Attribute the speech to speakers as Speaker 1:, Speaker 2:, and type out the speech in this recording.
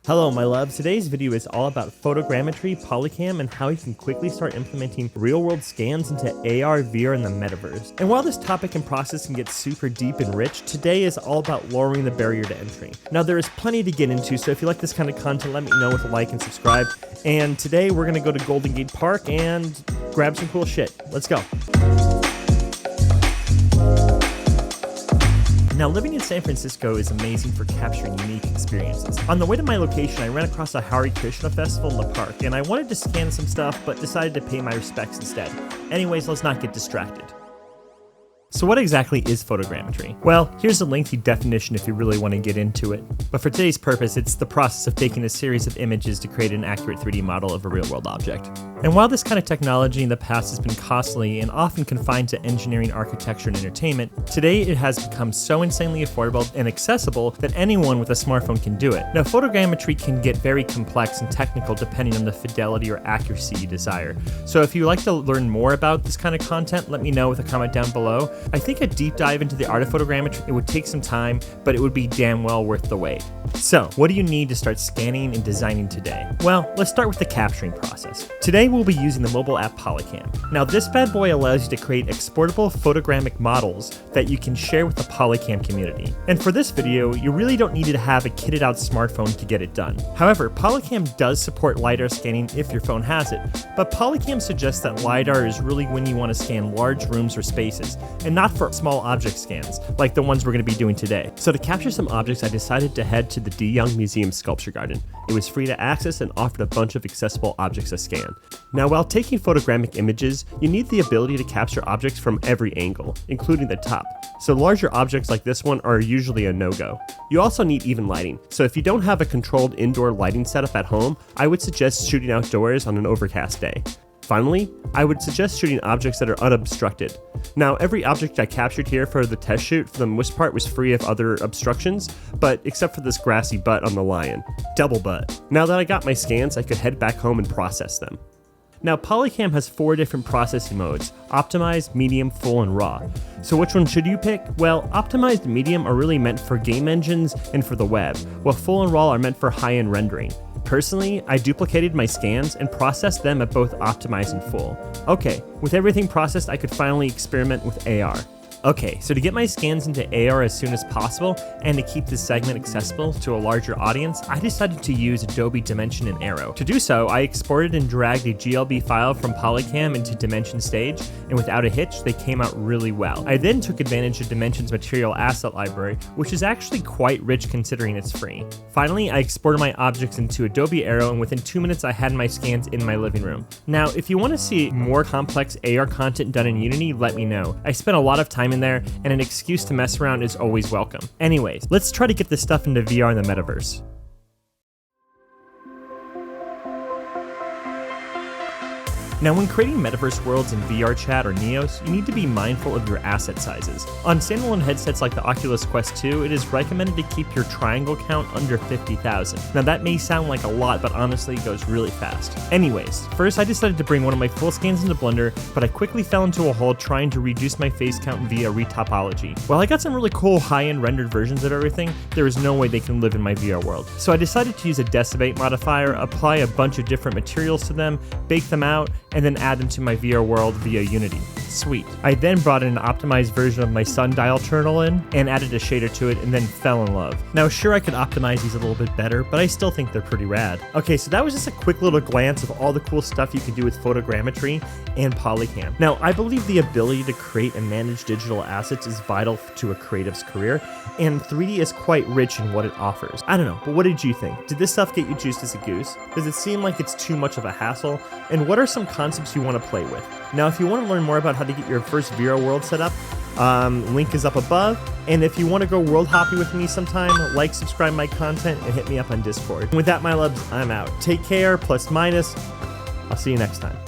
Speaker 1: Hello my loves, today's video is all about photogrammetry, polycam, and how you can quickly start implementing real-world scans into AR, VR, and the metaverse. And while this topic and process can get super deep and rich, today is all about lowering the barrier to entry. Now there is plenty to get into, so if you like this kind of content, let me know with a like and subscribe. And today we're gonna go to Golden Gate Park and grab some cool shit. Let's go. Now, living in San Francisco is amazing for capturing unique experiences. On the way to my location, I ran across a Hare Krishna festival in the park, and I wanted to scan some stuff, but decided to pay my respects instead. Anyways, let's not get distracted. So what exactly is photogrammetry? Well, here's a lengthy definition if you really want to get into it. But for today's purpose, it's the process of taking a series of images to create an accurate 3D model of a real-world object. And while this kind of technology in the past has been costly and often confined to engineering, architecture, and entertainment, today it has become so insanely affordable and accessible that anyone with a smartphone can do it. Now, photogrammetry can get very complex and technical depending on the fidelity or accuracy you desire. So if you'd like to learn more about this kind of content, let me know with a comment down below. I think a deep dive into the art of photogrammetry, it would take some time, but it would be damn well worth the wait. So, what do you need to start scanning and designing today? Well, let's start with the capturing process. Today we'll be using the mobile app Polycam. Now this bad boy allows you to create exportable photogrammic models that you can share with the Polycam community. And for this video, you really don't need to have a kitted out smartphone to get it done. However, Polycam does support LiDAR scanning if your phone has it, but Polycam suggests that LiDAR is really when you want to scan large rooms or spaces, and not for small object scans, like the ones we're going to be doing today. So to capture some objects, I decided to head to the De Young Museum Sculpture Garden. It was free to access and offered a bunch of accessible objects to scan. Now, while taking photogrammic images, you need the ability to capture objects from every angle, including the top. So larger objects like this one are usually a no-go. You also need even lighting. So if you don't have a controlled indoor lighting setup at home, I would suggest shooting outdoors on an overcast day. Finally, I would suggest shooting objects that are unobstructed. Now, every object I captured here for the test shoot, for the most part, was free of other obstructions, but except for this grassy butt on the lion. Double butt. Now that I got my scans, I could head back home and process them. Now, Polycam has 4 different processing modes: optimized, medium, full, and raw. So which one should you pick? Well, optimized and medium are really meant for game engines and for the web, while full and raw are meant for high-end rendering. Personally, I duplicated my scans and processed them at both optimized and full. Okay, with everything processed, I could finally experiment with AR. Okay, so to get my scans into AR as soon as possible, and to keep this segment accessible to a larger audience, I decided to use Adobe Dimension and Aero. To do so, I exported and dragged a GLB file from Polycam into Dimension Stage, and without a hitch, they came out really well. I then took advantage of Dimension's material asset library, which is actually quite rich considering it's free. Finally, I exported my objects into Adobe Aero, and within 2 minutes, I had my scans in my living room. Now, if you want to see more complex AR content done in Unity, let me know. I spent a lot of time in there, and an excuse to mess around is always welcome. Anyways, let's try to get this stuff into VR in the metaverse. Now, when creating metaverse worlds in VR Chat or Neos, you need to be mindful of your asset sizes. On standalone headsets like the Oculus Quest 2, it is recommended to keep your triangle count under 50,000. Now that may sound like a lot, but honestly it goes really fast. Anyways, first I decided to bring one of my full scans into Blender, but I quickly fell into a hole trying to reduce my face count via retopology. While I got some really cool high-end rendered versions of everything, there is no way they can live in my VR world. So I decided to use a decibate modifier, apply a bunch of different materials to them, bake them out, and then add them to my VR world via Unity. Sweet. I then brought in an optimized version of my sundial turtle in, and added a shader to it, and then fell in love. Now sure, I could optimize these a little bit better, but I still think they're pretty rad. Okay, so that was just a quick little glance of all the cool stuff you can do with photogrammetry and Polycam. Now, I believe the ability to create and manage digital assets is vital to a creative's career, and 3D is quite rich in what it offers. I don't know, but what did you think? Did this stuff get you juiced as a goose? Does it seem like it's too much of a hassle? And what are some concepts you want to play with? Now, if you want to learn more about how to get your first VR world set up, link is up above. And if you want to go world hopping with me sometime, like, subscribe my content, and hit me up on Discord. And with that, my loves, I'm out. Take care, plus minus. I'll see you next time.